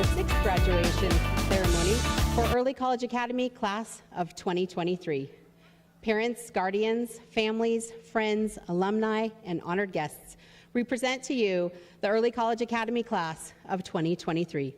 the 6th graduation ceremony for Early College Academy class of 2023. Parents, guardians, families, friends, alumni, and honored guests, we present to you the Early College Academy class of 2023.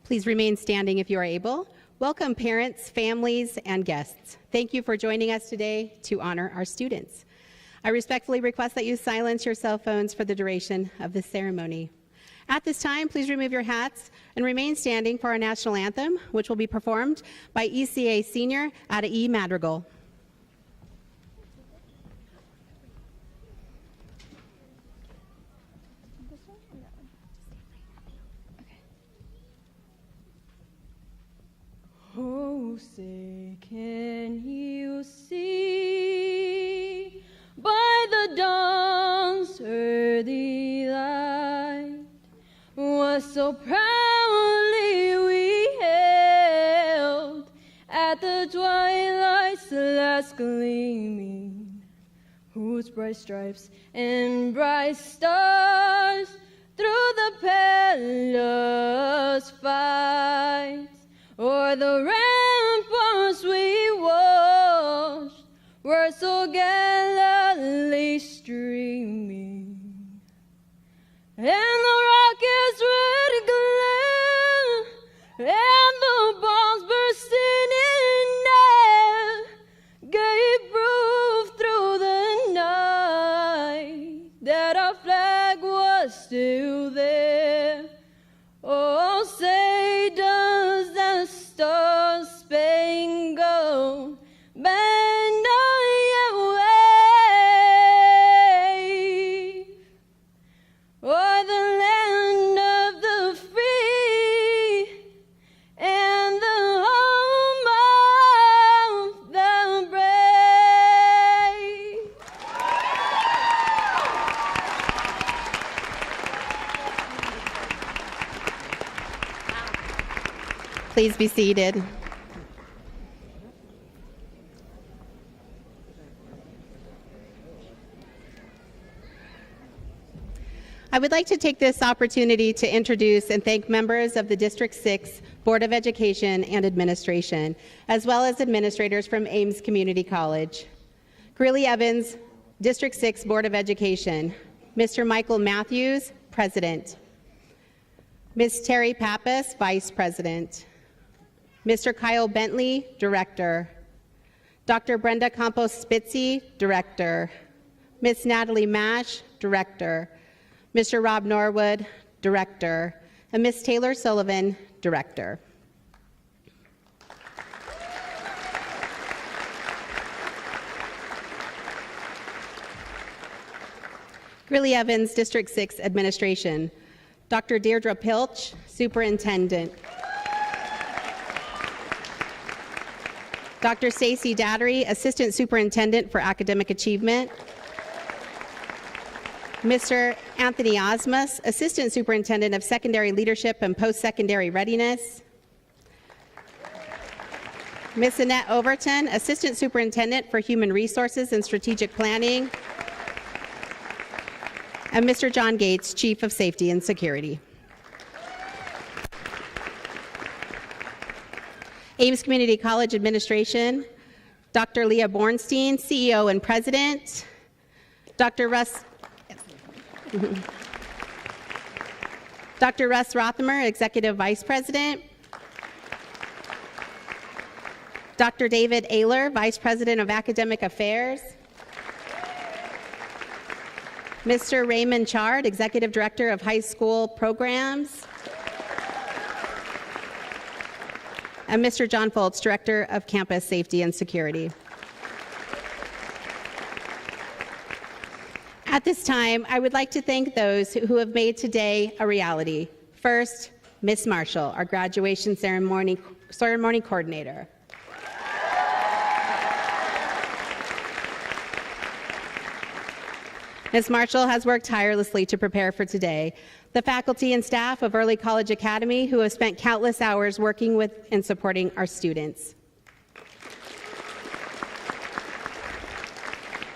Please remain standing if you are able. Welcome parents, families, and guests. Thank you for joining us today to honor our students. I respectfully request that you silence your cell phones for the duration of this ceremony. At this time, please remove your hats and remain standing for our national anthem, which will be performed by ECA Senior Ada E. Madrigal. Oh, say, can you see by the dawn's early light what so proudly we hailed at the twilight's last gleaming, whose bright stripes and bright stars through the perilous fight o'er the ramparts we watched were so gallantly streaming, and the rockets' red glare and the bombs bursting in air gave proof through the Please be seated. I would like to take this opportunity to introduce and thank members of the District 6 Board of Education and Administration, as well as administrators from Ames Community College. Greeley Evans, District 6 Board of Education. Mr. Michael Matthews, President. Ms. Terry Pappas, Vice President. Mr. Kyle Bentley, Director. Dr. Brenda Campos-Spitzy, Director. Ms. Natalie Mash, Director. Mr. Rob Norwood, Director, and Ms. Taylor Sullivan, Director. Greeley Evans, District 6 Administration. Dr. Deirdre Pilch, Superintendent. Dr. Stacy Dattery, Assistant Superintendent for Academic Achievement. Mr. Anthony Osmus, Assistant Superintendent of Secondary Leadership and Post-Secondary Readiness. Ms. Annette Overton, Assistant Superintendent for Human Resources and Strategic Planning. And Mr. John Gates, Chief of Safety and Security. Ames Community College Administration, Dr. Leah Bornstein, CEO and President. Dr. Russ Rothamer, Executive Vice President. Dr. David Ayler, Vice President of Academic Affairs. Mr. Raymond Chard, Executive Director of High School Programs. And Mr. John Foltz, Director of Campus Safety and Security. At this time, I would like to thank those who have made today a reality. First, Ms. Marshall, our graduation ceremony coordinator. Ms. Marshall has worked tirelessly to prepare for today. The faculty and staff of Early College Academy who have spent countless hours working with and supporting our students.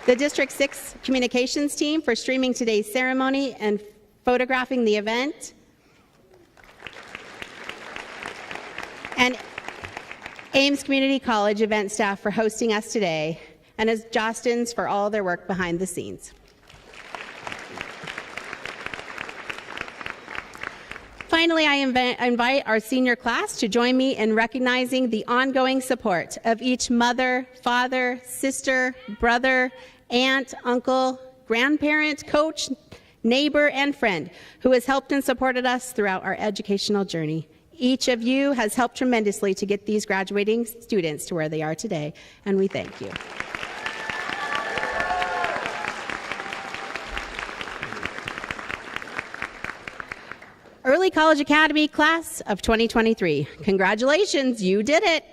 The District 6 communications team for streaming today's ceremony and photographing the event. And Ames Community College event staff for hosting us today, and as Jostens for all their work behind the scenes. Finally, I invite our senior class to join me in recognizing the ongoing support of each mother, father, sister, brother, aunt, uncle, grandparent, coach, neighbor, and friend who has helped and supported us throughout our educational journey. Each of you has helped tremendously to get these graduating students to where they are today, and we thank you. Early College Academy class of 2023. Congratulations, you did it.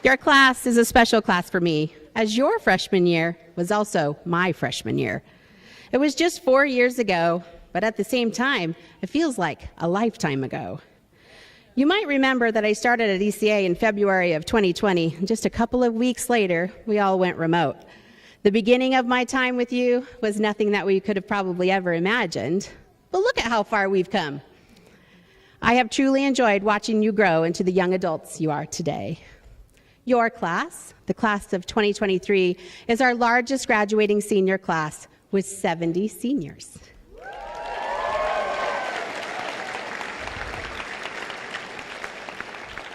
Your class is a special class for me, as your freshman year was also my freshman year. It was just 4 years ago, but at the same time, it feels like a lifetime ago. You might remember that I started at ECA in February of 2020, and just a couple of weeks later, we all went remote. The beginning of my time with you was nothing that we could have probably ever imagined, but look at how far we've come. I have truly enjoyed watching you grow into the young adults you are today. Your class, the class of 2023, is our largest graduating senior class with 70 seniors.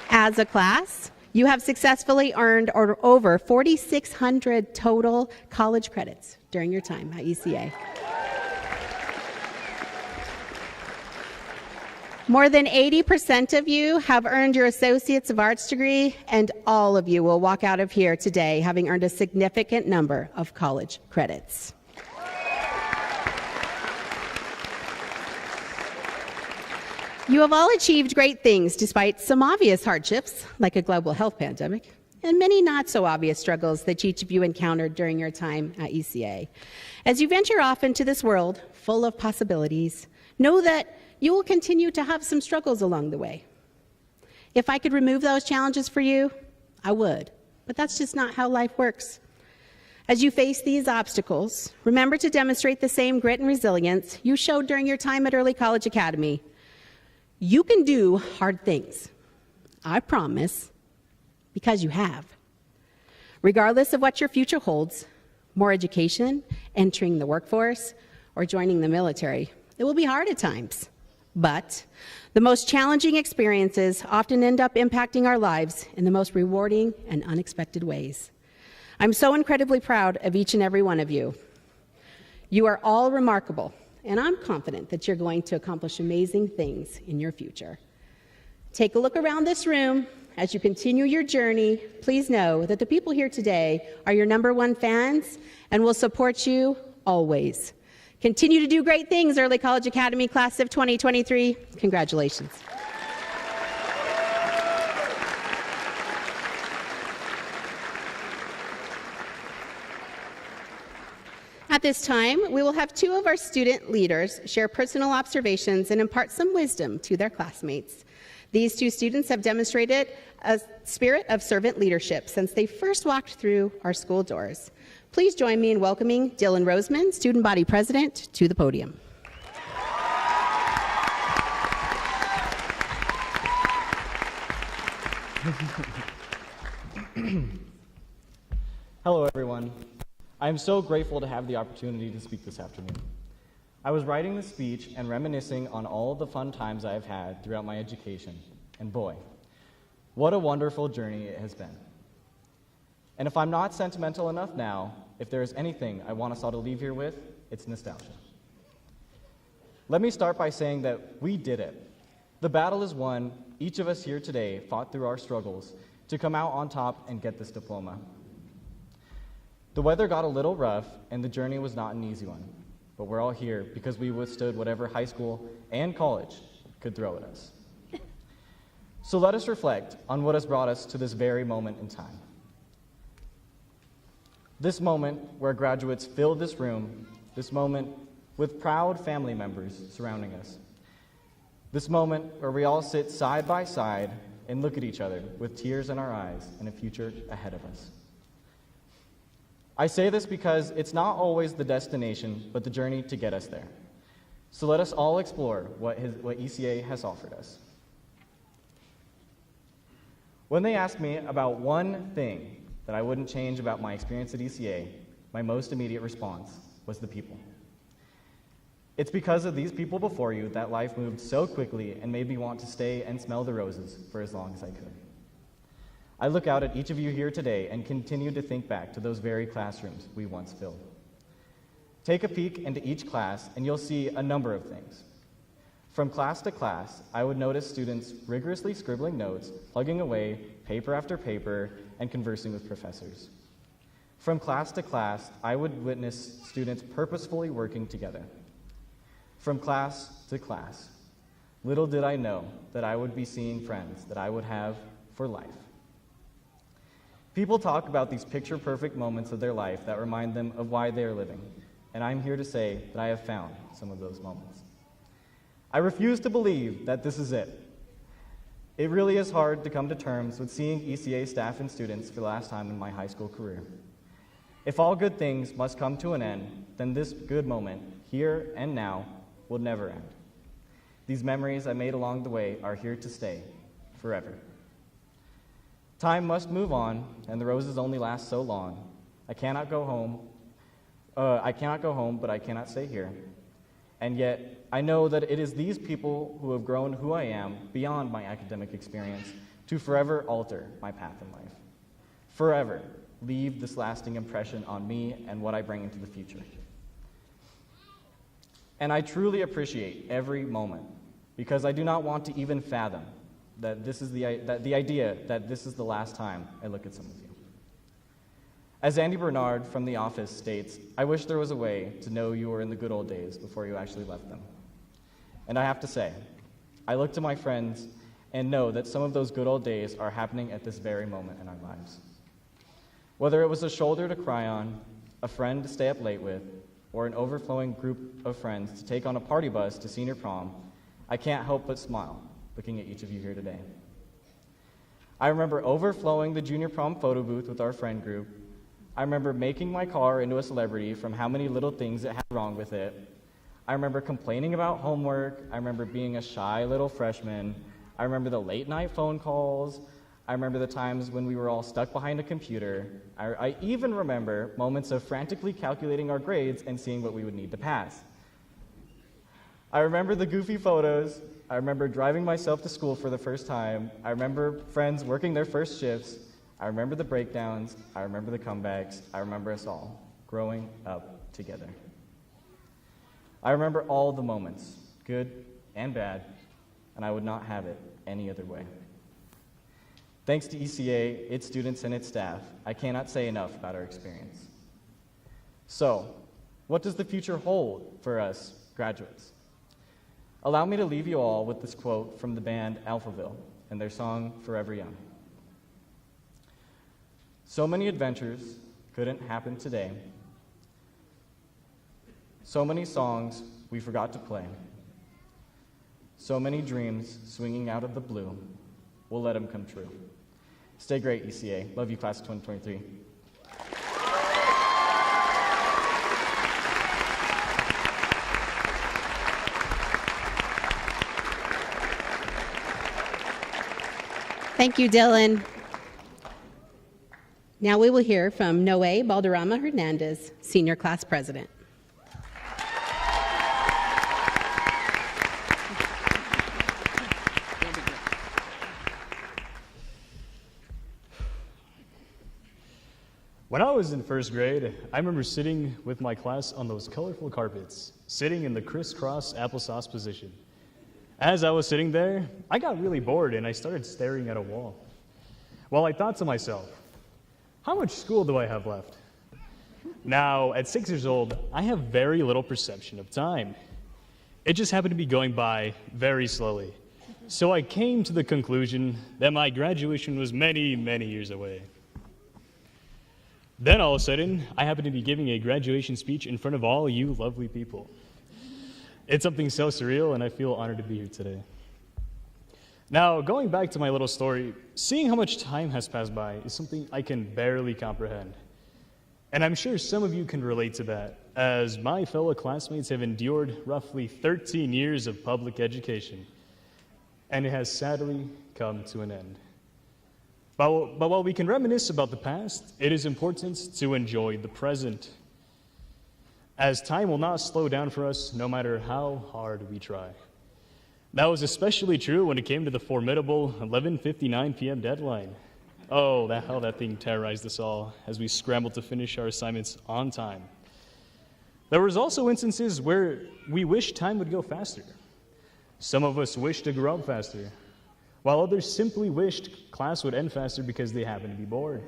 As a class, you have successfully earned over 4,600 total college credits during your time at ECA. More than 80% of you have earned your Associates of Arts degree, and all of you will walk out of here today having earned a significant number of college credits. You have all achieved great things despite some obvious hardships, like a global health pandemic, and many not so obvious struggles that each of you encountered during your time at ECA. As you venture off into this world full of possibilities, know that you will continue to have some struggles along the way. If I could remove those challenges for you, I would, but that's just not how life works. As you face these obstacles, remember to demonstrate the same grit and resilience you showed during your time at Early College Academy. You can do hard things, I promise, because you have. Regardless of what your future holds, more education, entering the workforce, or joining the military, it will be hard at times. But the most challenging experiences often end up impacting our lives in the most rewarding and unexpected ways. I'm so incredibly proud of each and every one of you. You are all remarkable, and I'm confident that you're going to accomplish amazing things in your future. Take a look around this room. As you continue your journey, please know that the people here today are your #1 fans and will support you always. Continue to do great things, Early College Academy Class of 2023. Congratulations. At this time, we will have 2 of our student leaders share personal observations and impart some wisdom to their classmates. These 2 students have demonstrated a spirit of servant leadership since they first walked through our school doors. Please join me in welcoming Dylan Roseman, Student Body President, to the podium. Hello, everyone. I am so grateful to have the opportunity to speak this afternoon. I was writing this speech and reminiscing on all the fun times I have had throughout my education, and boy, what a wonderful journey it has been. And if I'm not sentimental enough now, if there is anything I want us all to leave here with, it's nostalgia. Let me start by saying that we did it. The battle is won. Each of us here today fought through our struggles to come out on top and get this diploma. The weather got a little rough, and the journey was not an easy one, but we're all here because we withstood whatever high school and college could throw at us. So let us reflect on what has brought us to this very moment in time. This moment where graduates filled this room, this moment with proud family members surrounding us. This moment where we all sit side by side and look at each other with tears in our eyes and a future ahead of us. I say this because it's not always the destination, but the journey to get us there. So let us all explore what ECA has offered us. When they asked me about one thing that I wouldn't change about my experience at ECA, my most immediate response was the people. It's because of these people before you that life moved so quickly and made me want to stay and smell the roses for as long as I could. I look out at each of you here today and continue to think back to those very classrooms we once filled. Take a peek into each class and you'll see a number of things. From class to class, I would notice students rigorously scribbling notes, plugging away paper after paper, and conversing with professors. From class to class, I would witness students purposefully working together. From class to class, little did I know that I would be seeing friends that I would have for life. People talk about these picture-perfect moments of their life that remind them of why they are living, and I'm here to say that I have found some of those moments. I refuse to believe that this is it. It really is hard to come to terms with seeing ECA staff and students for the last time in my high school career. If all good things must come to an end, then this good moment, here and now, will never end. These memories I made along the way are here to stay forever. Time must move on, and the roses only last so long. I cannot go home, but I cannot stay here. And yet, I know that it is these people who have grown who I am beyond my academic experience to forever alter my path in life. Forever leave this lasting impression on me and what I bring into the future. And I truly appreciate every moment, because I do not want to even fathom that this is the idea that this is the last time I look at some of you. As Andy Bernard from The Office states, I wish there was a way to know you were in the good old days before you actually left them. And I have to say, I look to my friends and know that some of those good old days are happening at this very moment in our lives. Whether it was a shoulder to cry on, a friend to stay up late with, or an overflowing group of friends to take on a party bus to senior prom, I can't help but smile looking at each of you here today. I remember overflowing the junior prom photo booth with our friend group. I remember making my car into a celebrity from how many little things it had wrong with it. I remember complaining about homework. I remember being a shy little freshman. I remember the late night phone calls. I remember the times when we were all stuck behind a computer. I even remember moments of frantically calculating our grades and seeing what we would need to pass. I remember the goofy photos. I remember driving myself to school for the first time. I remember friends working their first shifts. I remember the breakdowns. I remember the comebacks. I remember us all growing up together. I remember all the moments, good and bad, and I would not have it any other way. Thanks to ECA, its students, and its staff, I cannot say enough about our experience. So, what does the future hold for us graduates? Allow me to leave you all with this quote from the band Alphaville and their song Forever Young. So many adventures couldn't happen today. So many songs we forgot to play. So many dreams swinging out of the blue. We'll let them come true. Stay great, ECA. Love you, class of 2023. Thank you, Dylan. Now we will hear from Noe Balderrama Hernandez, Senior Class President. When I was in first grade, I remember sitting with my class on those colorful carpets, sitting in the crisscross applesauce position. As I was sitting there, I got really bored and I started staring at a wall. Well, I thought to myself, how much school do I have left? Now, at 6 years old, I have very little perception of time. It just happened to be going by very slowly. So I came to the conclusion that my graduation was many, many years away. Then all of a sudden, I happened to be giving a graduation speech in front of all you lovely people. It's something so surreal, and I feel honored to be here today. Now, going back to my little story, seeing how much time has passed by is something I can barely comprehend. And I'm sure some of you can relate to that, as my fellow classmates have endured roughly 13 years of public education, and it has sadly come to an end. But while we can reminisce about the past, it is important to enjoy the present, as time will not slow down for us no matter how hard we try. That was especially true when it came to the formidable 11:59 p.m. deadline. Oh, how that thing terrorized us all as we scrambled to finish our assignments on time. There was also instances where we wished time would go faster. Some of us wished to grow up faster, while others simply wished class would end faster because they happened to be bored.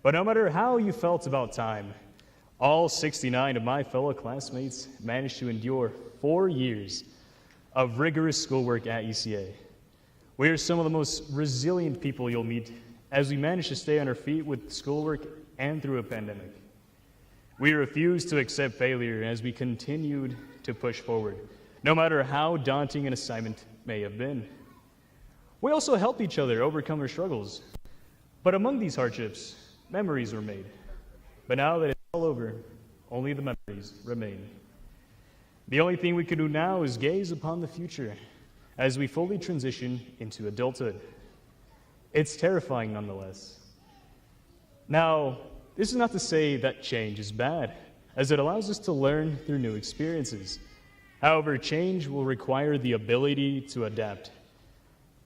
But no matter how you felt about time, all 69 of my fellow classmates managed to endure 4 years of rigorous schoolwork at ECA. We are some of the most resilient people you'll meet as we managed to stay on our feet with schoolwork and through a pandemic. We refused to accept failure as we continued to push forward, no matter how daunting an assignment may have been. We also helped each other overcome our struggles. But among these hardships, memories were made. But now that it's all over, only the memories remain. The only thing we can do now is gaze upon the future as we fully transition into adulthood. It's terrifying nonetheless. Now, this is not to say that change is bad, as it allows us to learn through new experiences. However, change will require the ability to adapt.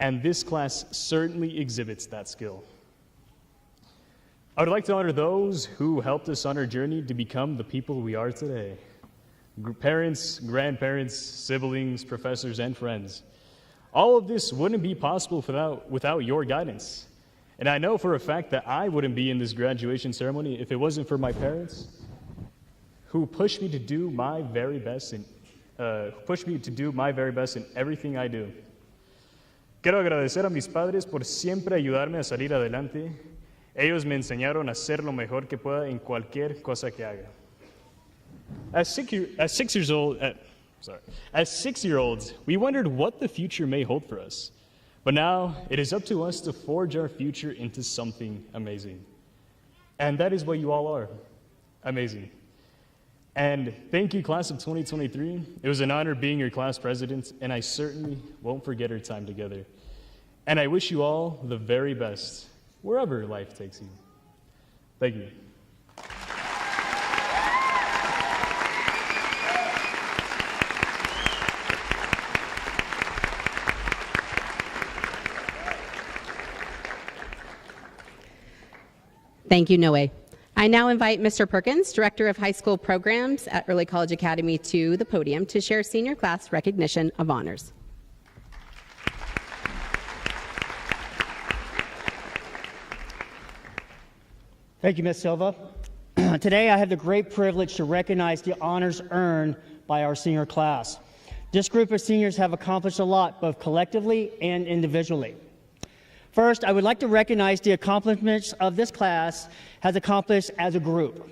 And this class certainly exhibits that skill. I would like to honor those who helped us on our journey to become the people we are today. Parents, grandparents, siblings, professors, and friends. All of this wouldn't be possible without your guidance. And I know for a fact that I wouldn't be in this graduation ceremony if it wasn't for my parents, who pushed me to do my very best in everything I do. Quiero agradecer a mis padres por siempre ayudarme a salir adelante Ellos me enseñaron a hacer lo mejor que pueda en cualquier cosa que haga. As 6-year-olds, we wondered what the future may hold for us. But now it is up to us to forge our future into something amazing. And that is what you all are. Amazing. And thank you, class of 2023. It was an honor being your class president, and I certainly won't forget our time together. And I wish you all the very best, wherever life takes you. Thank you. Thank you, Noe. I now invite Mr. Perkins, Director of High School Programs at Early College Academy, to the podium to share senior class recognition of honors. Thank you, Ms. Silva. Today, I have the great privilege to recognize the honors earned by our senior class. This group of seniors have accomplished a lot, both collectively and individually. First, I would like to recognize the accomplishments of this class has accomplished as a group.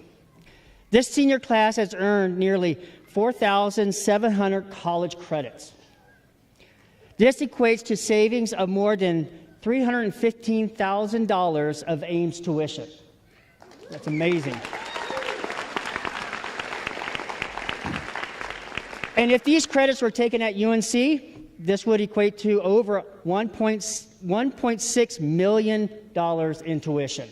This senior class has earned nearly 4,700 college credits. This equates to savings of more than $315,000 of Ames tuition. That's amazing. And if these credits were taken at UNC, this would equate to over $1.6 million in tuition.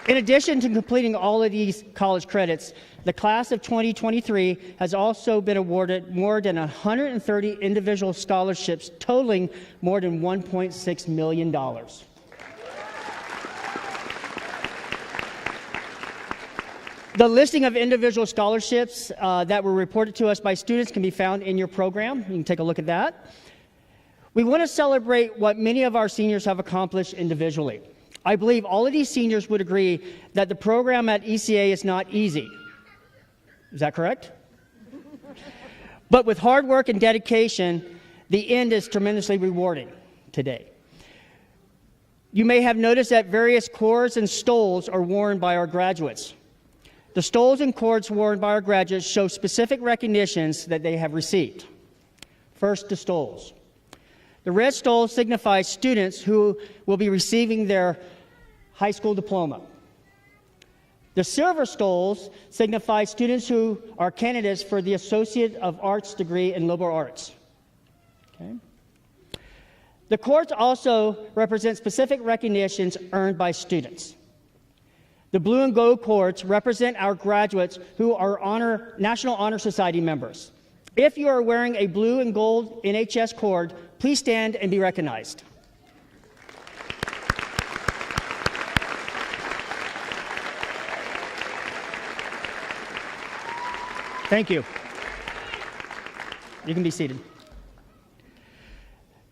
In addition to completing all of these college credits, the class of 2023 has also been awarded more than 130 individual scholarships totaling more than $1.6 million. The listing of individual scholarships that were reported to us by students can be found in your program. You can take a look at that. We want to celebrate what many of our seniors have accomplished individually. I believe all of these seniors would agree that the program at ECA is not easy. Is that correct? But with hard work and dedication, the end is tremendously rewarding today. You may have noticed that various cords and stoles are worn by our graduates. The stoles and cords worn by our graduates show specific recognitions that they have received. First, the stoles. The red stole signifies students who will be receiving their high school diploma. The silver stoles signify students who are candidates for the Associate of Arts degree in liberal arts. Okay. The cords also represent specific recognitions earned by students. The blue and gold cords represent our graduates who are National Honor Society members. If you are wearing a blue and gold NHS cord, please stand and be recognized. Thank you. You can be seated.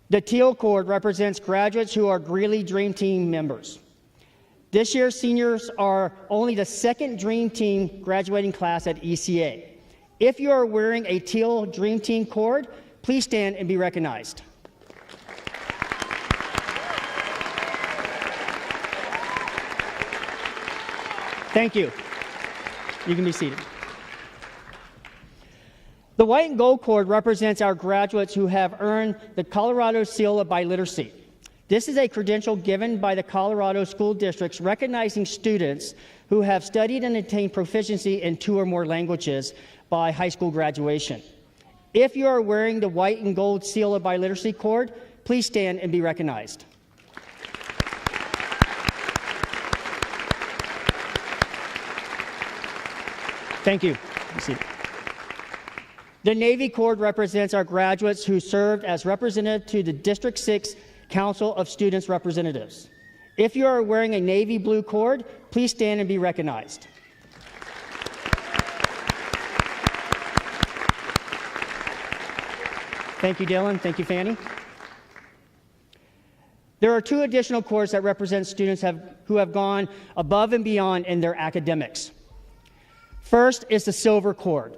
The teal cord represents graduates who are Greeley Dream Team members. This year's seniors are only the second Dream Team graduating class at ECA. If you are wearing a teal Dream Team cord, please stand and be recognized. Thank you. You can be seated. The white and gold cord represents our graduates who have earned the Colorado Seal of Biliteracy. This is a credential given by the Colorado school districts recognizing students who have studied and attained proficiency in 2 or more languages by high school graduation. If you are wearing the white and gold Seal of Biliteracy cord, please stand and be recognized. Thank you. Be seated. The Navy cord represents our graduates who served as representative to the District 6 Council of Students Representatives. If you are wearing a navy blue cord, please stand and be recognized. Thank you, Dylan. Thank you, Fanny. There are 2 additional cords that represent students who have gone above and beyond in their academics. First is the silver cord.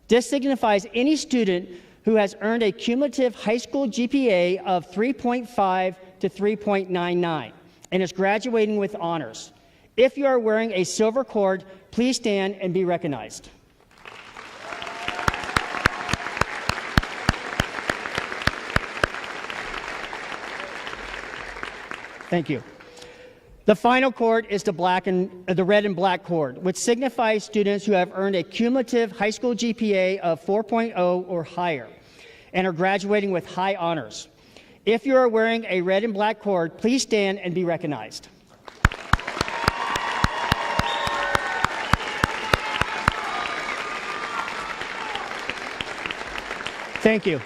This signifies any student who has earned a cumulative high school GPA of 3.5 to 3.99 and is graduating with honors. If you are wearing a silver cord, please stand and be recognized. Thank you. The final cord is the red and black cord, which signifies students who have earned a cumulative high school GPA of 4.0 or higher and are graduating with high honors. If you are wearing a red and black cord, please stand and be recognized. Thank you.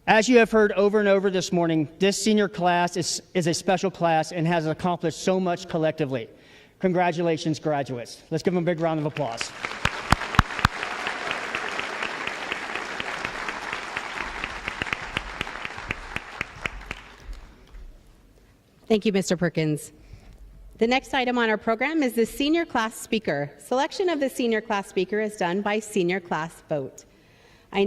As you have heard over and over this morning, this senior class is a special class and has accomplished so much collectively. Congratulations, graduates. Let's give them a big round of applause. Thank you, Mr. Perkins. The next item on our program is the senior class speaker. Selection of the senior class speaker is done by senior class vote. I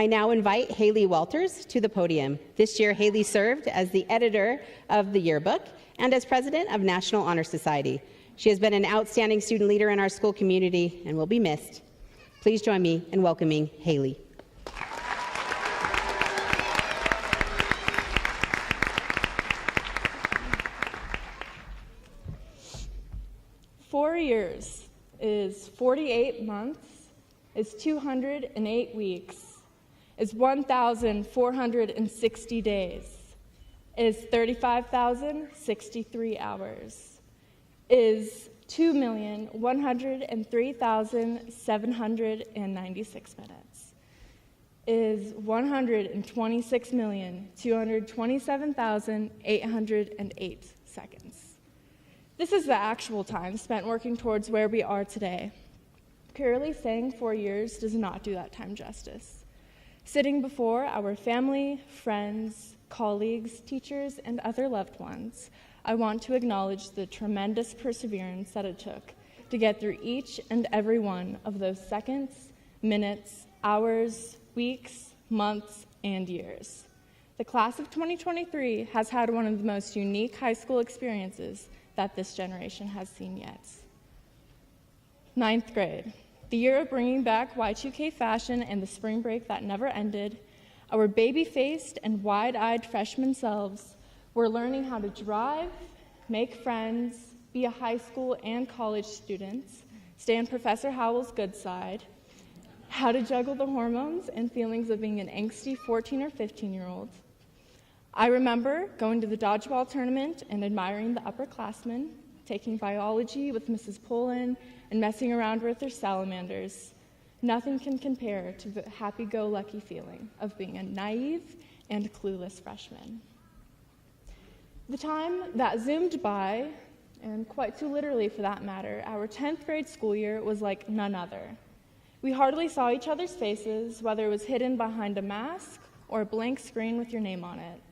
now invite Haley Walters to the podium. This year, Haley served as the editor of the yearbook and as president of National Honor Society. She has been an outstanding student leader in our school community and will be missed. Please join me in welcoming Haley. Four years is 48 months, is 208 weeks, is 1,460 days, is 35,063 hours, is 2,103,796 minutes, is 126,227,808 seconds. This is the actual time spent working towards where we are today. Purely saying 4 years does not do that time justice. Sitting before our family, friends, colleagues, teachers, and other loved ones, I want to acknowledge the tremendous perseverance that it took to get through each and every one of those seconds, minutes, hours, weeks, months, and years. The class of 2023 has had one of the most unique high school experiences that this generation has seen yet. 9th grade, the year of bringing back Y2K fashion and the spring break that never ended, our baby-faced and wide-eyed freshman selves were learning how to drive, make friends, be a high school and college student, stay on Professor Howell's good side, how to juggle the hormones and feelings of being an angsty 14 or 15-year-old. I remember going to the dodgeball tournament and admiring the upperclassmen, taking biology with Mrs. Poland, and messing around with their salamanders. Nothing can compare to the happy-go-lucky feeling of being a naive and clueless freshman. The time that zoomed by, and quite too literally for that matter, our 10th grade school year was like none other. We hardly saw each other's faces, whether it was hidden behind a mask or a blank screen with your name on it.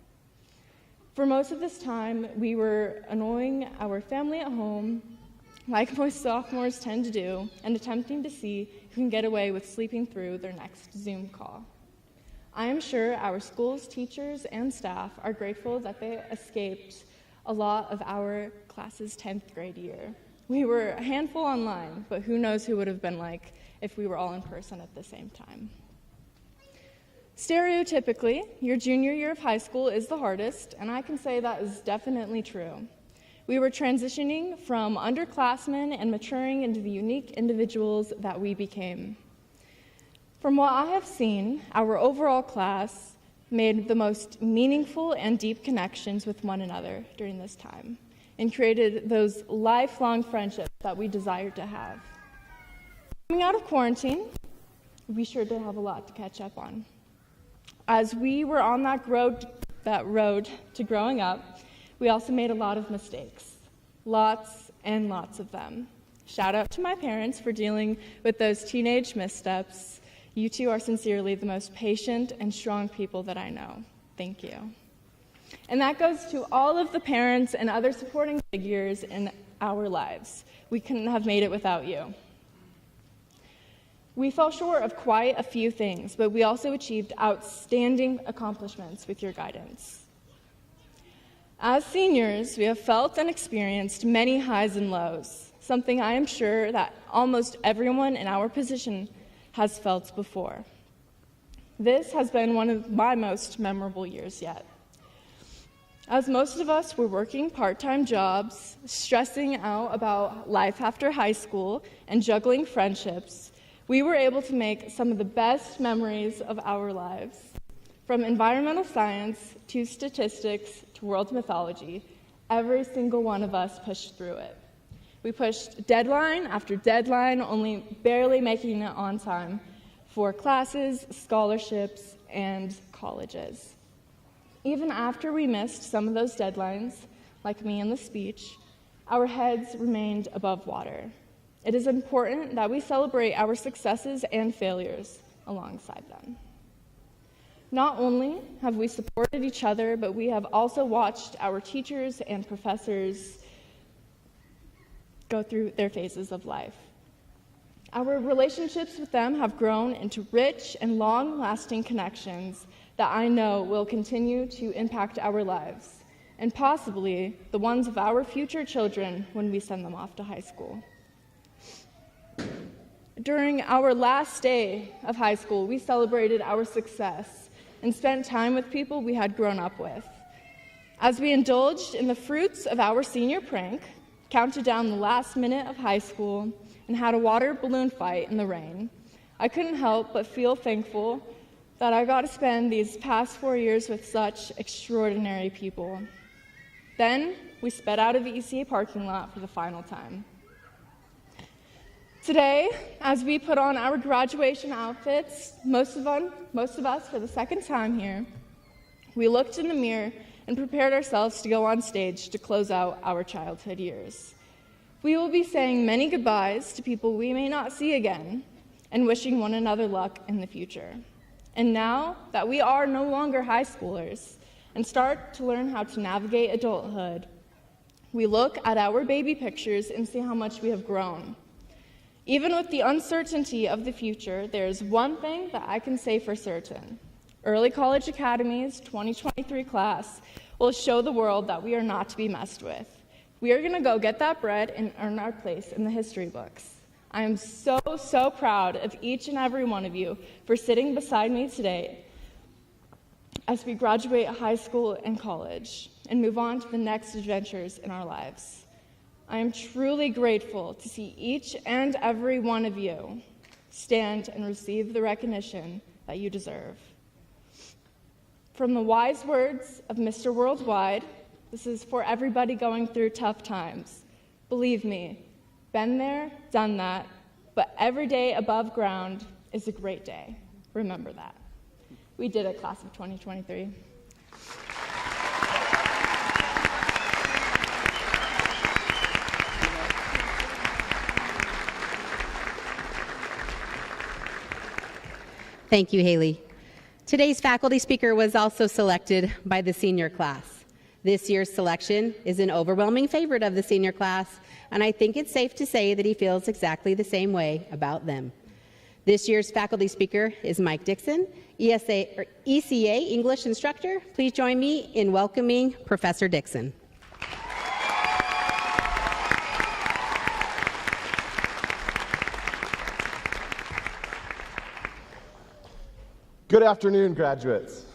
For most of this time, we were annoying our family at home, like most sophomores tend to do, and attempting to see who can get away with sleeping through their next Zoom call. I am sure our school's teachers and staff are grateful that they escaped a lot of our class's 10th grade year. We were a handful online, but who knows who it would have been like if we were all in person at the same time. Stereotypically, your junior year of high school is the hardest, and I can say that is definitely true. We were transitioning from underclassmen and maturing into the unique individuals that we became. From what I have seen, our overall class made the most meaningful and deep connections with one another during this time and created those lifelong friendships that we desired to have. Coming out of quarantine, we sure did have a lot to catch up on. As we were on that road to growing up, we also made a lot of mistakes. Lots and lots of them. Shout out to my parents for dealing with those teenage missteps. You two are sincerely the most patient and strong people that I know. Thank you. And that goes to all of the parents and other supporting figures in our lives. We couldn't have made it without you. We fell short of quite a few things, but we also achieved outstanding accomplishments with your guidance. As seniors, we have felt and experienced many highs and lows, something I am sure that almost everyone in our position has felt before. This has been one of my most memorable years yet. As most of us were working part-time jobs, stressing out about life after high school, and juggling friendships, we were able to make some of the best memories of our lives. From environmental science to statistics to world mythology, every single one of us pushed through it. We pushed deadline after deadline, only barely making it on time for classes, scholarships, and colleges. Even after we missed some of those deadlines, like me in the speech, our heads remained above water. It is important that we celebrate our successes and failures alongside them. Not only have we supported each other, but we have also watched our teachers and professors go through their phases of life. Our relationships with them have grown into rich and long-lasting connections that I know will continue to impact our lives, and possibly the ones of our future children when we send them off to high school. During our last day of high school, we celebrated our success and spent time with people we had grown up with. As we indulged in the fruits of our senior prank, counted down the last minute of high school, and had a water balloon fight in the rain, I couldn't help but feel thankful that I got to spend these past 4 years with such extraordinary people. Then we sped out of the ECA parking lot for the final time. Today, as we put on our graduation outfits, most of us for the second time here, we looked in the mirror and prepared ourselves to go on stage to close out our childhood years. We will be saying many goodbyes to people we may not see again and wishing one another luck in the future. And now that we are no longer high schoolers and start to learn how to navigate adulthood, we look at our baby pictures and see how much we have grown. Even with the uncertainty of the future, there is one thing that I can say for certain. Early College Academy's 2023 class will show the world that we are not to be messed with. We are going to go get that bread and earn our place in the history books. I am so, so proud of each and every one of you for sitting beside me today as we graduate high school and college and move on to the next adventures in our lives. I am truly grateful to see each and every one of you stand and receive the recognition that you deserve. From the wise words of Mr. Worldwide, this is for everybody going through tough times. Believe me, been there, done that, but every day above ground is a great day. Remember that. We did it, class of 2023. Thank you, Haley. Today's faculty speaker was also selected by the senior class. This year's selection is an overwhelming favorite of the senior class, and I think it's safe to say that he feels exactly the same way about them. This year's faculty speaker is Mike Dixon, ECA English instructor. Please join me in welcoming Professor Dixon. Good afternoon, graduates.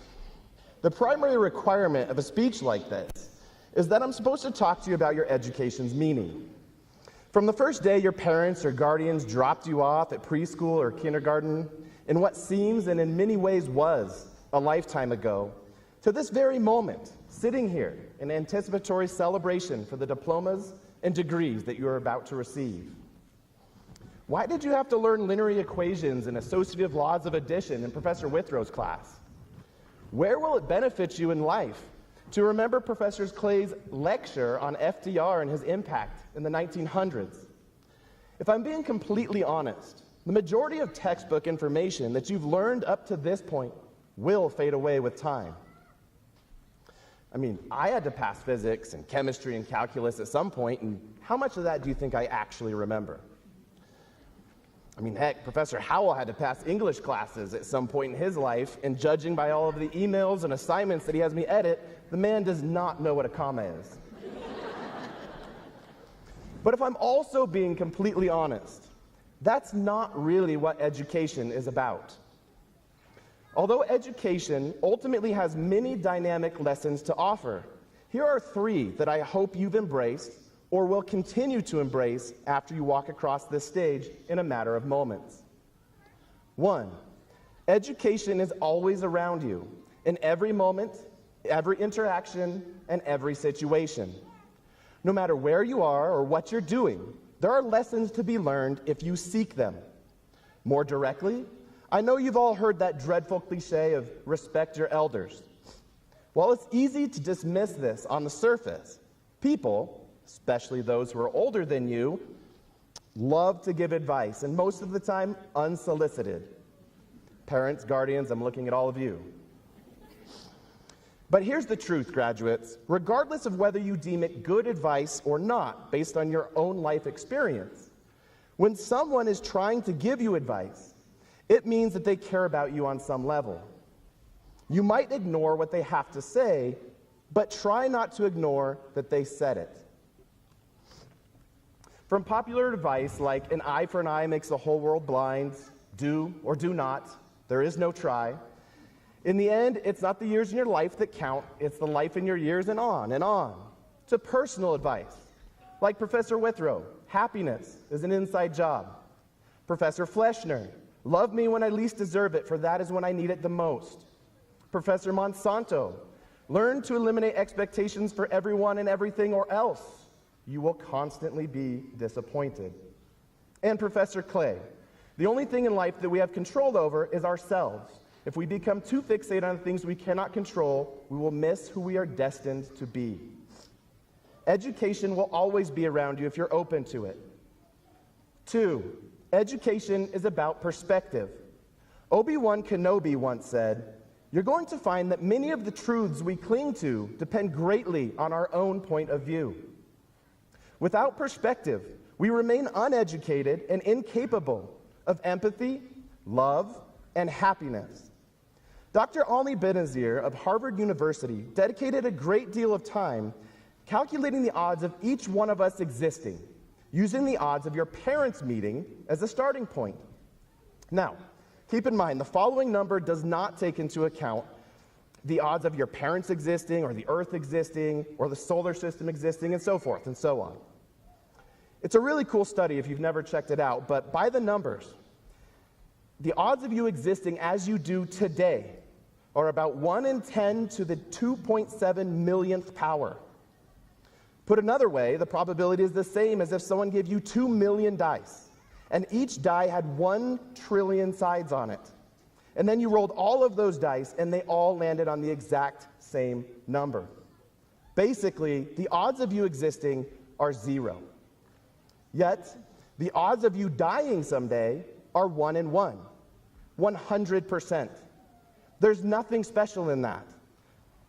The primary requirement of a speech like this is that I'm supposed to talk to you about your education's meaning. From the first day your parents or guardians dropped you off at preschool or kindergarten in what seems and in many ways was a lifetime ago, to this very moment, sitting here in anticipatory celebration for the diplomas and degrees that you are about to receive. Why did you have to learn linear equations and associative laws of addition in Professor Withrow's class? Where will it benefit you in life to remember Professor Clay's lecture on FDR and his impact in the 1900s? If I'm being completely honest, the majority of textbook information that you've learned up to this point will fade away with time. I mean, I had to pass physics and chemistry and calculus at some point, and how much of that do you think I actually remember? I mean, heck, Professor Howell had to pass English classes at some point in his life, and judging by all of the emails and assignments that he has me edit, the man does not know what a comma is. But if I'm also being completely honest, that's not really what education is about. Although education ultimately has many dynamic lessons to offer, here are 3 that I hope you've embraced or will continue to embrace after you walk across this stage in a matter of moments. 1, education is always around you in every moment, every interaction, and every situation. No matter where you are or what you're doing, there are lessons to be learned if you seek them. More directly, I know you've all heard that dreadful cliche of respect your elders. While it's easy to dismiss this on the surface, people, especially those who are older than you, love to give advice, and most of the time, unsolicited. Parents, guardians, I'm looking at all of you. But here's the truth, graduates. Regardless of whether you deem it good advice or not, based on your own life experience, when someone is trying to give you advice, it means that they care about you on some level. You might ignore what they have to say, but try not to ignore that they said it. From popular advice like an eye for an eye makes the whole world blind, do or do not, there is no try. In the end, it's not the years in your life that count, it's the life in your years and on and on. To personal advice, like Professor Withrow, happiness is an inside job. Professor Fleschner, love me when I least deserve it, for that is when I need it the most. Professor Monsanto, learn to eliminate expectations for everyone and everything, or else you will constantly be disappointed. And Professor Clay, the only thing in life that we have control over is ourselves. If we become too fixated on things we cannot control, we will miss who we are destined to be. Education will always be around you if you're open to it. 2, education is about perspective. Obi-Wan Kenobi once said, "You're going to find that many of the truths we cling to depend greatly on our own point of view." Without perspective, we remain uneducated and incapable of empathy, love, and happiness. Dr. Almi Benazir of Harvard University dedicated a great deal of time calculating the odds of each one of us existing, using the odds of your parents meeting as a starting point. Now, keep in mind, the following number does not take into account the odds of your parents existing, or the Earth existing, or the solar system existing, and so forth and so on. It's a really cool study if you've never checked it out, but by the numbers, the odds of you existing as you do today are about 1 in 10 to the 2.7 millionth power. Put another way, the probability is the same as if someone gave you 2 million dice, and each die had 1 trillion sides on it. And then you rolled all of those dice, and they all landed on the exact same number. Basically, the odds of you existing are 0. Yet, the odds of you dying someday are 1 in 1, 100%. There's nothing special in that,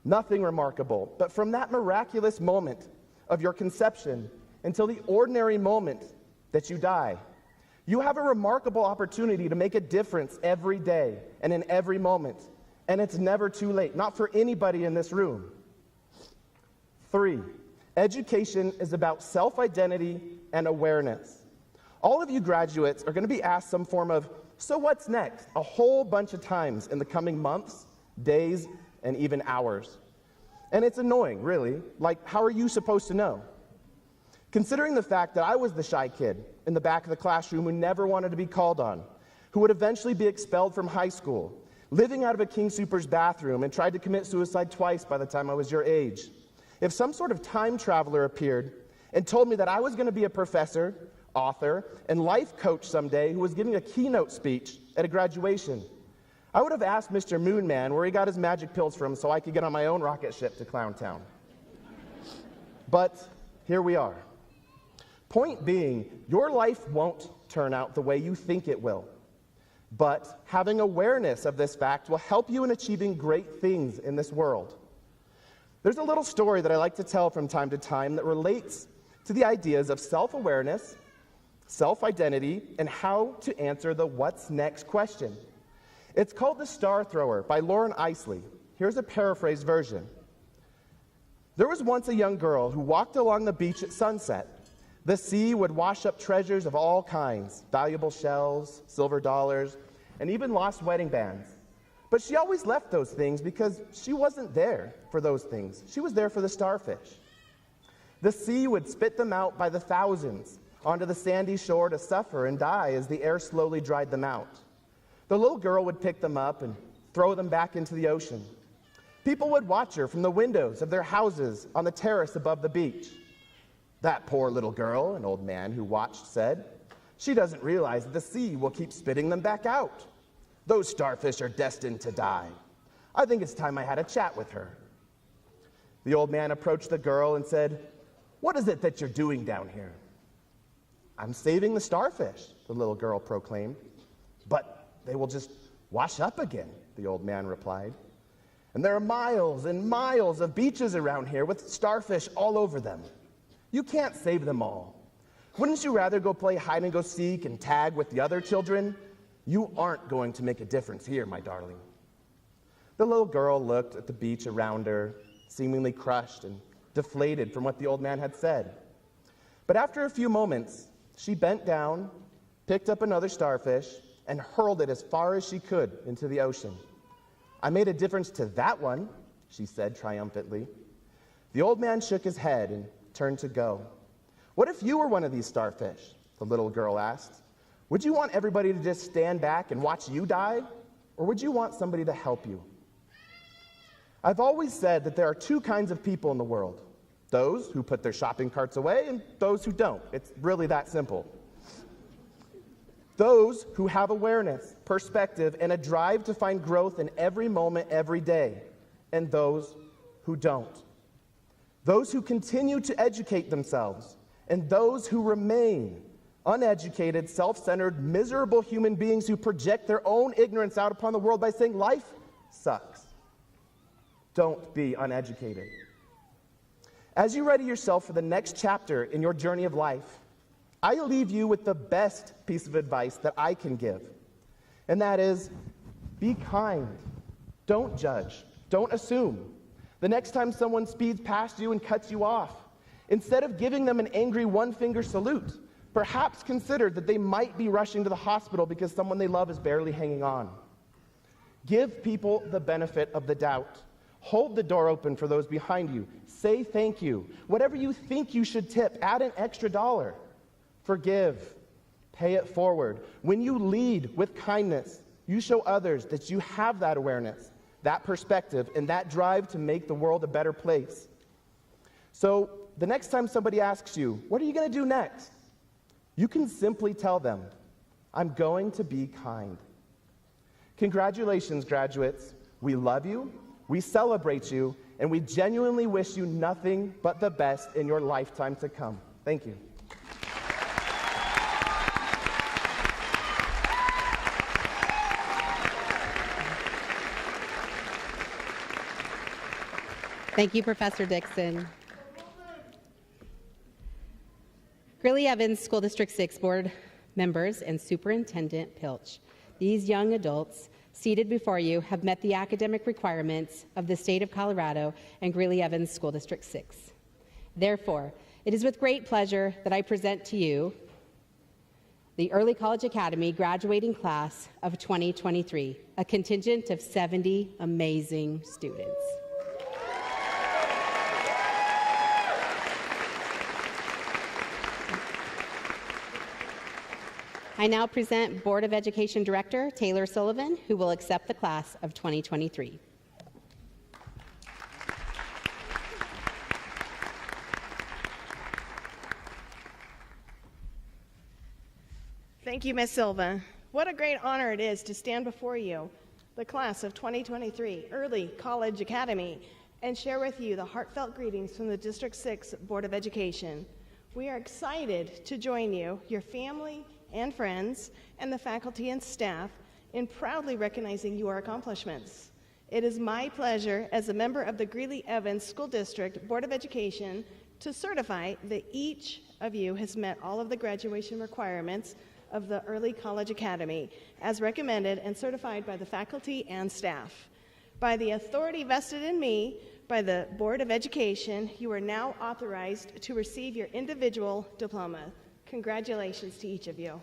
nothing remarkable. But from that miraculous moment of your conception until the ordinary moment that you die, you have a remarkable opportunity to make a difference every day and in every moment. And it's never too late, not for anybody in this room. 3, education is about self-identity and awareness. All of you graduates are going to be asked some form of, "So what's next?" a whole bunch of times in the coming months, days, and even hours. And it's annoying, really. Like, how are you supposed to know? Considering the fact that I was the shy kid in the back of the classroom who never wanted to be called on, who would eventually be expelled from high school, living out of a King Soopers bathroom, and tried to commit suicide twice by the time I was your age. If some sort of time traveler appeared and told me that I was going to be a professor, author, and life coach someday who was giving a keynote speech at a graduation, I would have asked Mr. Moonman where he got his magic pills from so I could get on my own rocket ship to Clowntown. But here we are. Point being, your life won't turn out the way you think it will. But having awareness of this fact will help you in achieving great things in this world. There's a little story that I like to tell from time to time that relates to the ideas of self-awareness, self-identity, and how to answer the what's next question. It's called The Star Thrower by Lauren Isley. Here's a paraphrased version. There was once a young girl who walked along the beach at sunset. The sea would wash up treasures of all kinds, valuable shells, silver dollars, and even lost wedding bands. But she always left those things because she wasn't there for those things. She was there for the starfish. The sea would spit them out by the thousands onto the sandy shore to suffer and die as the air slowly dried them out. The little girl would pick them up and throw them back into the ocean. People would watch her from the windows of their houses on the terrace above the beach. That poor little girl, an old man who watched said, she doesn't realize that the sea will keep spitting them back out. Those starfish are destined to die. I think it's time I had a chat with her. The old man approached the girl and said, what is it that you're doing down here? I'm saving the starfish, the little girl proclaimed. But they will just wash up again, the old man replied. And there are miles and miles of beaches around here with starfish all over them. You can't save them all. Wouldn't you rather go play hide and go seek and tag with the other children? You aren't going to make a difference here, my darling. The little girl looked at the beach around her, seemingly crushed and deflated from what the old man had said. But after a few moments, she bent down, picked up another starfish, and hurled it as far as she could into the ocean. I made a difference to that one, she said triumphantly. The old man shook his head and turned to go. What if you were one of these starfish? The little girl asked. Would you want everybody to just stand back and watch you die? Or would you want somebody to help you? I've always said that there are two kinds of people in the world. Those who put their shopping carts away and those who don't. It's really that simple. Those who have awareness, perspective, and a drive to find growth in every moment, every day. And those who don't. Those who continue to educate themselves. And those who remain uneducated, self-centered, miserable human beings who project their own ignorance out upon the world by saying life sucks. Don't be uneducated. As you ready yourself for the next chapter in your journey of life, I leave you with the best piece of advice that I can give. And that is, be kind. Don't judge. Don't assume. The next time someone speeds past you and cuts you off, instead of giving them an angry one-finger salute, perhaps consider that they might be rushing to the hospital because someone they love is barely hanging on. Give people the benefit of the doubt. Hold the door open for those behind you. Say thank you. Whatever you think you should tip, add an extra $1. Forgive. Pay it forward. When you lead with kindness, you show others that you have that awareness, that perspective, and that drive to make the world a better place. So the next time somebody asks you, what are you going to do next? You can simply tell them, I'm going to be kind. Congratulations, graduates. We love you, we celebrate you, and we genuinely wish you nothing but the best in your lifetime to come. Thank you. Thank you, Professor Dixon. Greeley Evans School District 6 Board members and Superintendent Pilch. These young adults seated before you have met the academic requirements of the state of Colorado and Greeley Evans School District 6. Therefore, it is with great pleasure that I present to you the Early College Academy graduating class of 2023, a contingent of 70 amazing students. I now present Board of Education Director Taylor Sullivan, who will accept the class of 2023. Thank you, Ms. Silva. What a great honor it is to stand before you, the class of 2023 Early College Academy, and share with you the heartfelt greetings from the District 6 Board of Education. We are excited to join you, your family and friends, and the faculty and staff in proudly recognizing your accomplishments. It is my pleasure as a member of the Greeley-Evans School District Board of Education to certify that each of you has met all of the graduation requirements of the Early College Academy as recommended and certified by the faculty and staff. By the authority vested in me by the Board of Education, you are now authorized to receive your individual diploma. Congratulations to each of you.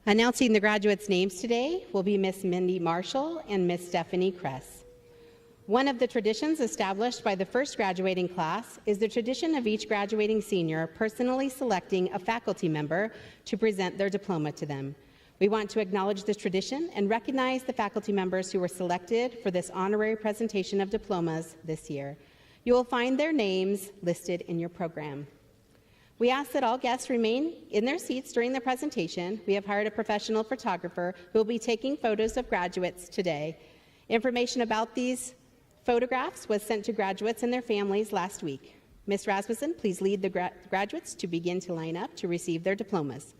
Announcing the graduates' names today will be Miss Mindy Marshall and Miss Stephanie Kress. One of the traditions established by the first graduating class is the tradition of each graduating senior personally selecting a faculty member to present their diploma to them. We want to acknowledge this tradition and recognize the faculty members who were selected for this honorary presentation of diplomas this year. You will find their names listed in your program. We ask that all guests remain in their seats during the presentation. We have hired a professional photographer who will be taking photos of graduates today. Information about these photographs was sent to graduates and their families last week. Ms. Rasmussen, please lead the graduates to begin to line up to receive their diplomas.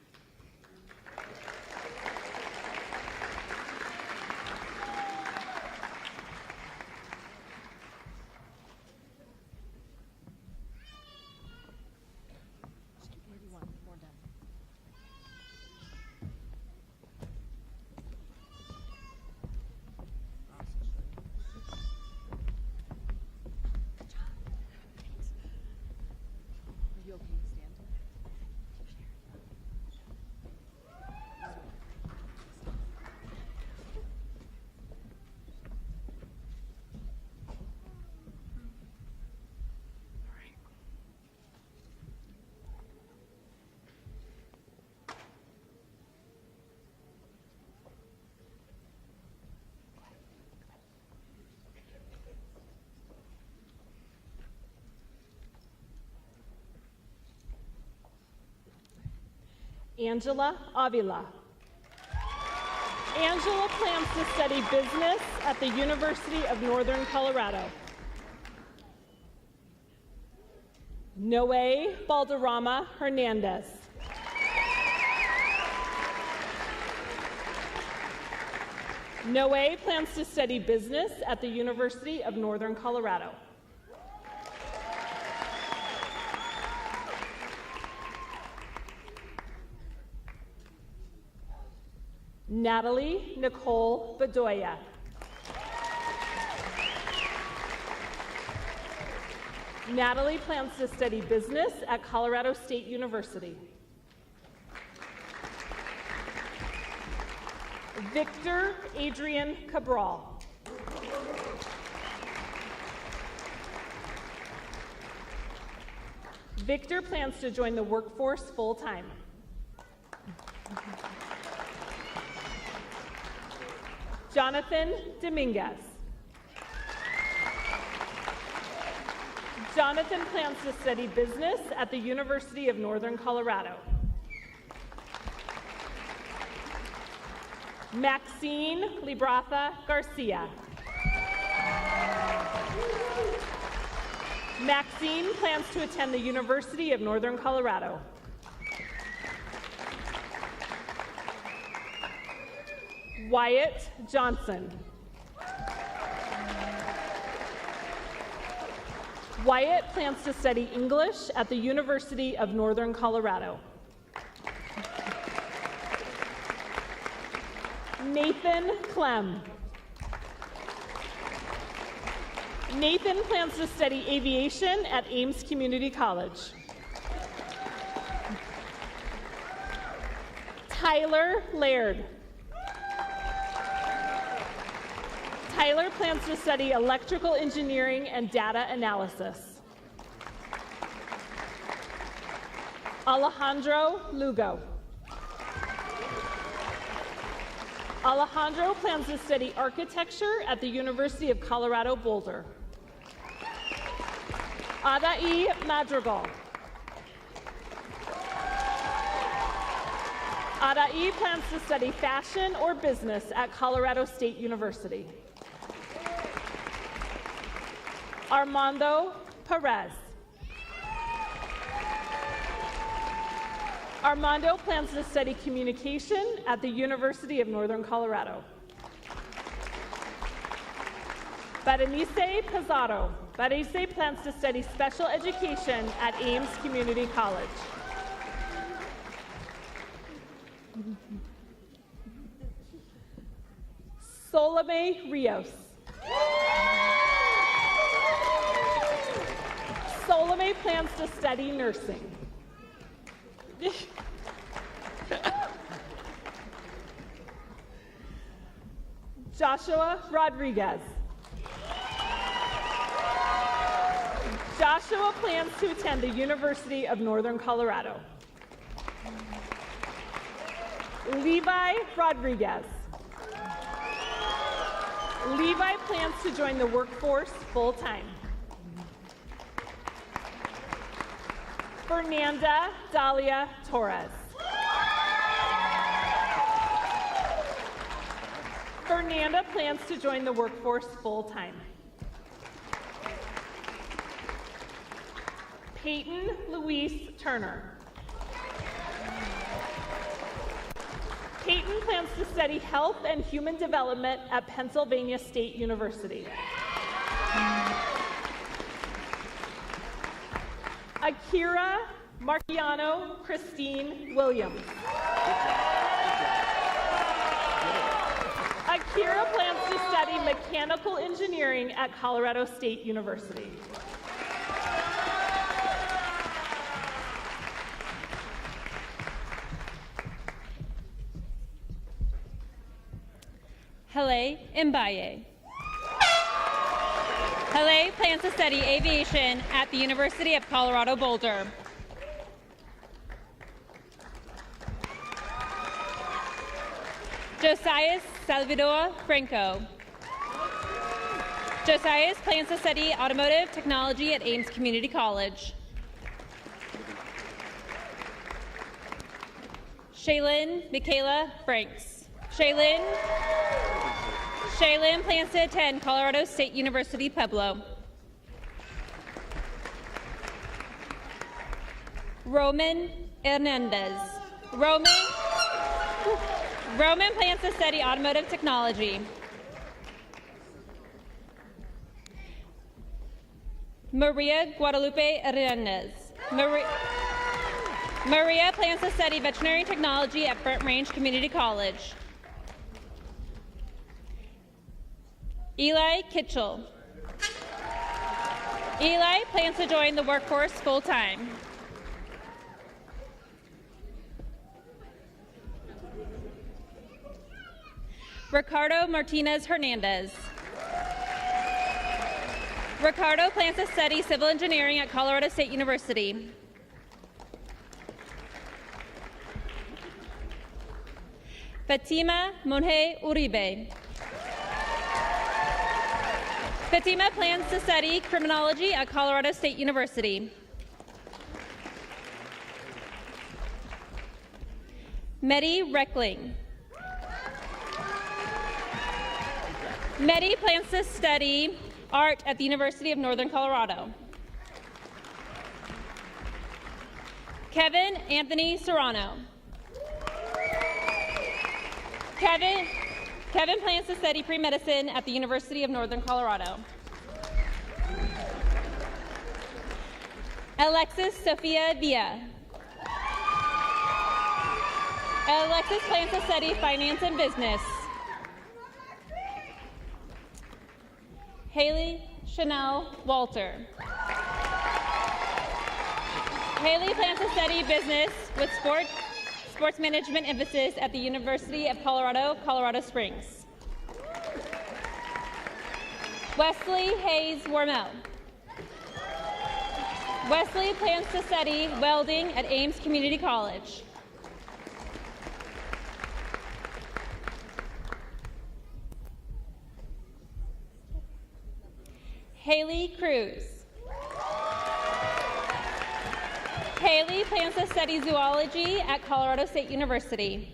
Angela Avila. Angela plans to study business at the University of Northern Colorado. Noe Balderrama Hernandez. Noe plans to study business at the University of Northern Colorado. Natalie Nicole Bedoya. Natalie plans to study business at Colorado State University. Victor Adrian Cabral. Victor plans to join the workforce full-time. Jonathan Dominguez. Jonathan plans to study business at the University of Northern Colorado. Maxine Libratha Garcia. Maxine plans to attend the University of Northern Colorado. Wyatt Johnson. Wyatt plans to study English at the University of Northern Colorado. Nathan Clem. Nathan plans to study aviation at Ames Community College. Tyler Laird. Tyler plans to study electrical engineering and data analysis. Alejandro Lugo. Alejandro plans to study architecture at the University of Colorado Boulder. Adai Madrigal. Adai plans to study fashion or business at Colorado State University. Armando Perez. Armando plans to study communication at the University of Northern Colorado. Berenice Pizarro. Berenice plans to study special education at Ames Community College. Solome Rios. Solome plans to study nursing. Joshua Rodriguez. Joshua plans to attend the University of Northern Colorado. Levi Rodriguez. Levi plans to join the workforce full-time. Fernanda Dalia Torres. Fernanda plans to join the workforce full-time. Peyton Louise Turner. Peyton plans to study health and human development at Pennsylvania State University. Akira Marciano Christine Williams. Akira plans to study mechanical engineering at Colorado State University. Hele Mbaye. Hele plans to study aviation at the University of Colorado Boulder. Josias Salvador Franco. Josias plans to study automotive technology at Ames Community College. Shaylin Michaela Franks. Shaylin plans to attend Colorado State University Pueblo. Roman Hernandez. Roman plans to study automotive technology. Maria Guadalupe Hernandez. Maria plans to study veterinary technology at Front Range Community College. Eli Kitchell. Eli plans to join the workforce full-time. Ricardo Martinez Hernandez. Ricardo plans to study civil engineering at Colorado State University. Fatima Monje Uribe. Fatima plans to study criminology at Colorado State University. Medi Reckling. Medi plans to study art at the University of Northern Colorado. Kevin Anthony Serrano. Kevin plans to study pre-medicine at the University of Northern Colorado. Alexis Sofia Villa. Alexis plans to study finance and business. Haley Chanel Walter. Haley plans to study business with sports management emphasis at the University of Colorado, Colorado Springs. Wesley Hayes Wormel. Wesley plans to study welding at Ames Community College. Haley Cruz. Haley plans to study zoology at Colorado State University.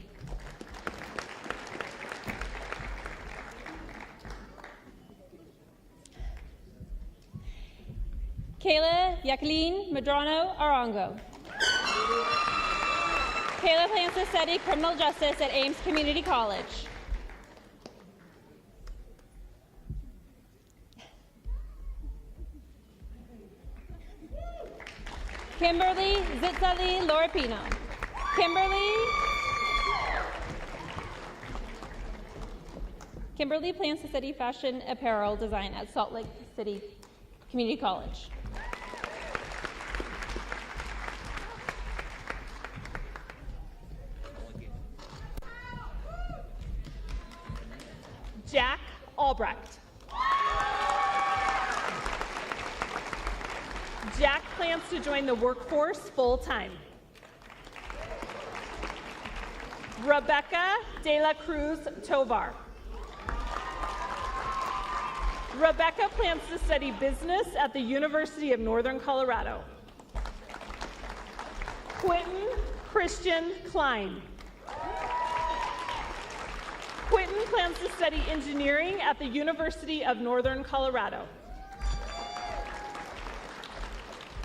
Kayla Jacqueline Medrano Arango. Kayla plans to study criminal justice at Ames Community College. Kimberly Zitzali Lorapino. Kimberly plans to study fashion apparel design at Salt Lake City Community College. Jack Albrecht. Jack plans to join the workforce full-time. Rebecca De La Cruz Tovar. Rebecca plans to study business at the University of Northern Colorado. Quentin Christian Klein. Quentin plans to study engineering at the University of Northern Colorado.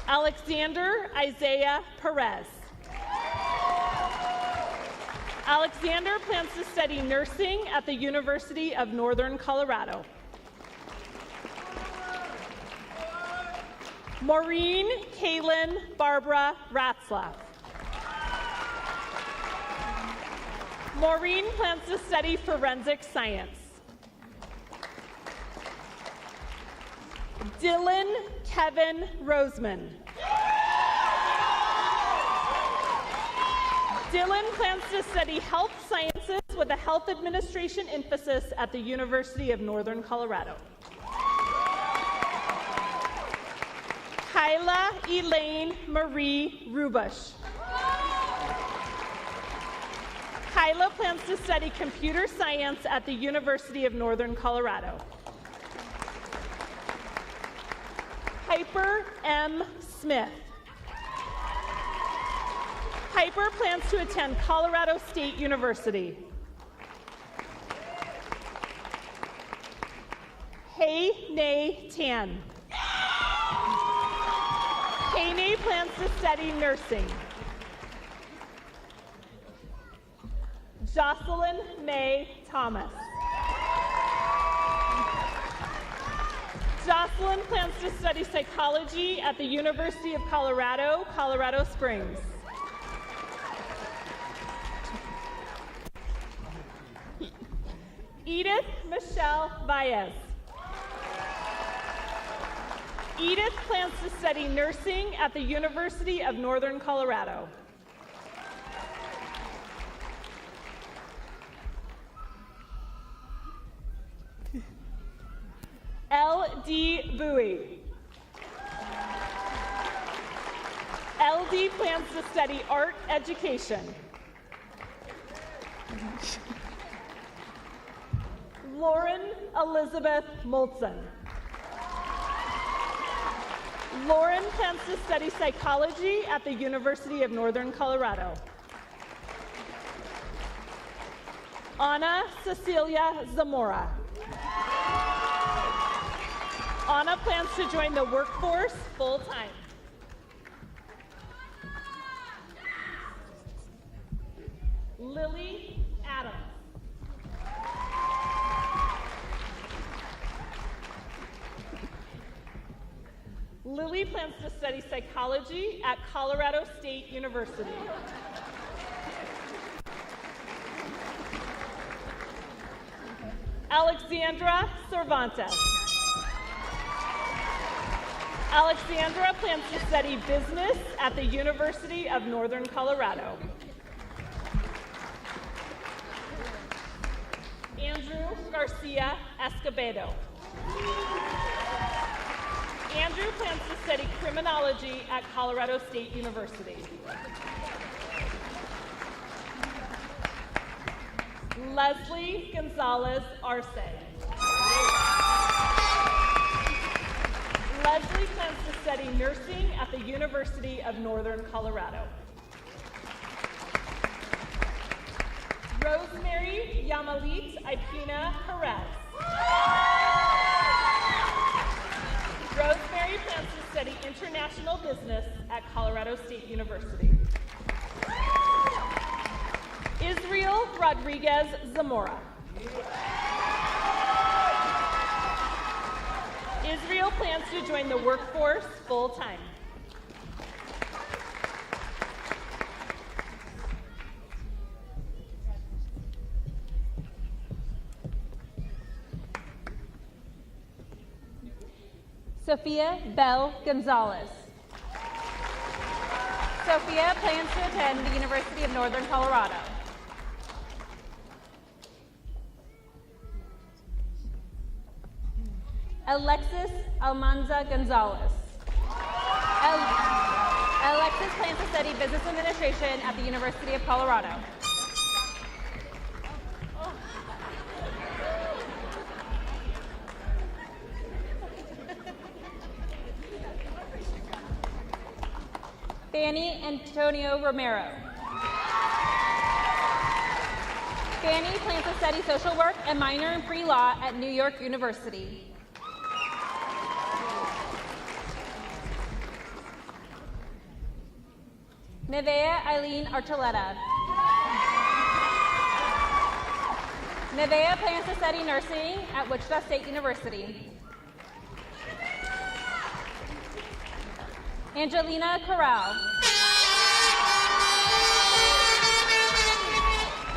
Alexander Isaiah Perez. Alexander plans to study nursing at the University of Northern Colorado. Maureen Kaylin Barbara Ratzlaff. Maureen plans to study forensic science. Dylan Kevin Roseman. Dylan plans to study health sciences with a health administration emphasis at the University of Northern Colorado. Kyla Elaine Marie Rubush. Kyla plans to study computer science at the University of Northern Colorado. Piper M. Smith. Piper plans to attend Colorado State University. Hey Nay Tan. Hey Nay plans to study nursing. Jocelyn May Thomas. Jocelyn plans to study psychology at the University of Colorado, Colorado Springs. Edith Michelle Baez. Edith plans to study nursing at the University of Northern Colorado. L.D. Bowie. L.D. plans to study art education. Lauren Elizabeth Moltzen. Lauren plans to study psychology at the University of Northern Colorado. Ana Cecilia Zamora. Ana plans to join the workforce full-time. Lily Adams. Lily plans to study psychology at Colorado State University. Alexandra Cervantes. Alexandra plans to study business at the University of Northern Colorado. Andrew Garcia Escobedo. Andrew plans to study criminology at Colorado State University. Leslie Gonzalez Arce. Leslie plans to study nursing at the University of Northern Colorado. Rosemary Yamalit Ipina Perez. Rosemary plans to study international business at Colorado State University. Israel Rodriguez Zamora. Israel plans to join the workforce full-time. Sophia Bell Gonzalez. Sophia plans to attend the University of Northern Colorado. Alexis Almanza Gonzalez. Alexis plans to study business administration at the University of Colorado. Fanny Antonio Romero. Fanny plans to study social work and minor in pre-law at New York University. Nevea Eileen Archuleta. Nevea plans to study nursing at Wichita State University. Angelina Corral.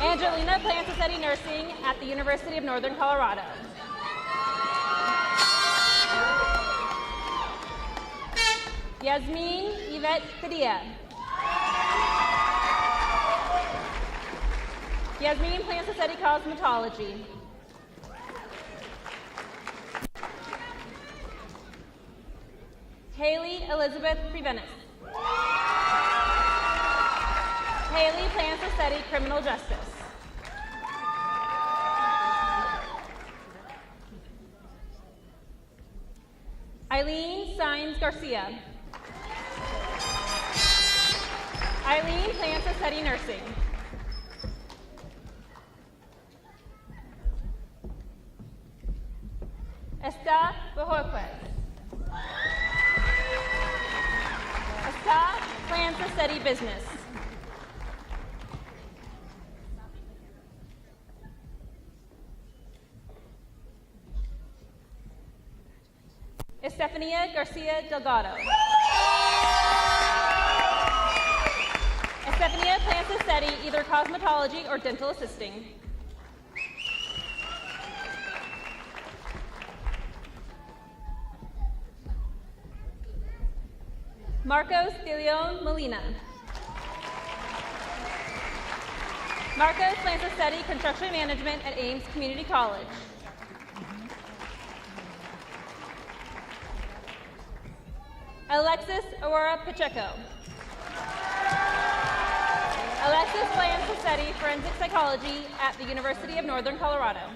Angelina plans to study nursing at the University of Northern Colorado. Yasmin Yvette Padilla. Yasmin plans to study cosmetology. Haley Elizabeth Prevenis. Haley plans to study criminal justice. Eileen Saenz Garcia. Eileen plans to study nursing. Esta Bojoquez. Esta plans to study business. Estefania Garcia Delgado. Estefania plans to study either cosmetology or dental assisting. Marcos de Leon Molina. Marcos plans to study construction management at Ames Community College. Alexis Aurora Pacheco. Alexis plans to study forensic psychology at the University of Northern Colorado.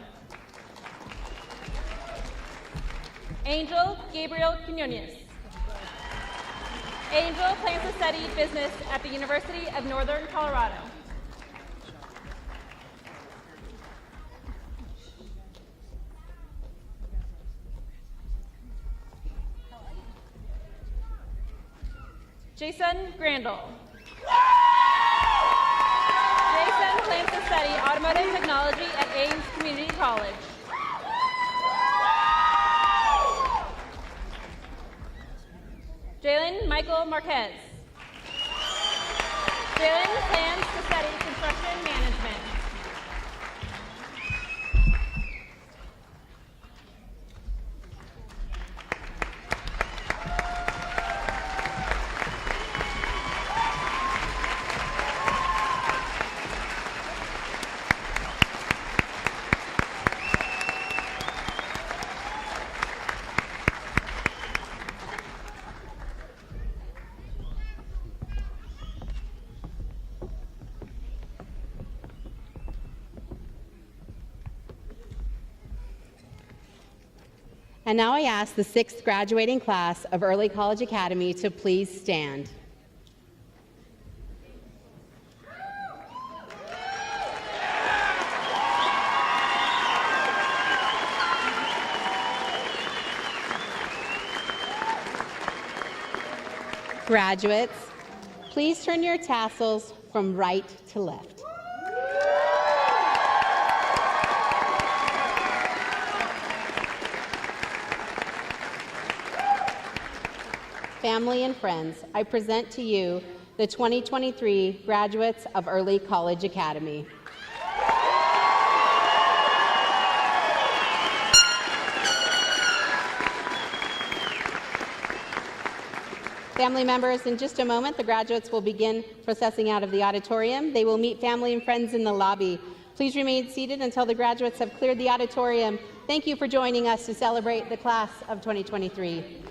Angel Gabriel Quinones. Angel plans to study business at the University of Northern Colorado. Jason Grandal. Jason plans to study automotive technology at Ames Community College. Jalen Michael Marquez. Jalen plans to study construction management. And now I ask the 6th graduating class of Early College Academy to please stand. Graduates, please turn your tassels from right to left. family, and friends, I present to you the 2023 graduates of Early College Academy. Family members, in just a moment, the graduates will begin processing out of the auditorium. They will meet family and friends in the lobby. Please remain seated until the graduates have cleared the auditorium. Thank you for joining us to celebrate the class of 2023.